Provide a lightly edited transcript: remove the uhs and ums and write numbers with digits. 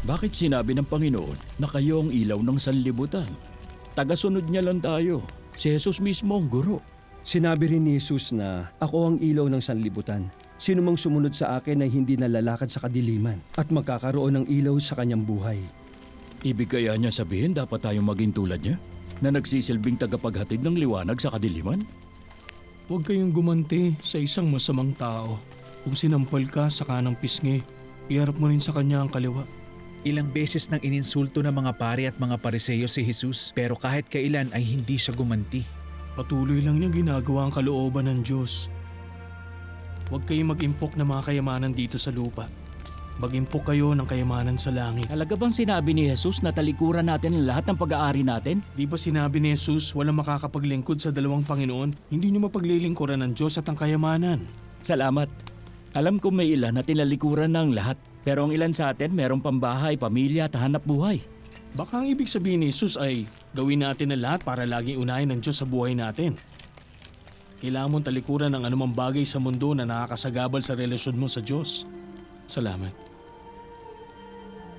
Bakit sinabi ng Panginoon na kayo ang ilaw ng sanlibutan? Tagasunod niya lang tayo. Si Jesus mismo ang guro. Sinabi rin ni Jesus na, "Ako ang ilaw ng sanlibutan. Sino mang sumunod sa akin ay hindi nalalakad sa kadiliman at magkakaroon ng ilaw sa kanyang buhay." Ibig kaya niya sabihin dapat tayong maging tulad niya? Na nagsisilbing tagapaghatid ng liwanag sa kadiliman? Huwag kayong gumanti sa isang masamang tao. Kung sinampal ka sa kanang pisngi, iharap mo rin sa kanya ang kaliwa. Ilang beses nang ininsulto ng mga pari at mga pariseyo si Jesus, pero kahit kailan ay hindi siya gumanti. Patuloy lang niya ginagawa ang kalooban ng Diyos. Huwag kayong mag-impok ng mga kayamanan dito sa lupa. Mag-impok kayo ng kayamanan sa langit. Talaga bang sinabi ni Jesus na talikuran natin ang lahat ng pag-aari natin? Di ba sinabi ni Jesus walang makakapaglingkod sa dalawang Panginoon? Hindi niyo mapaglilingkuran ng Diyos at ang kayamanan. Salamat. Alam ko may ilan na tinalikuran ng lahat. Pero ang ilan sa atin merong pambahay, pamilya at hanap buhay. Baka ang ibig sabihin ni Jesus ay gawin natin ang lahat para laging unahin ng Diyos sa buhay natin. Kailangan mong talikuran ng anumang bagay sa mundo na nakakasagabal sa relasyon mo sa Diyos. Salamat.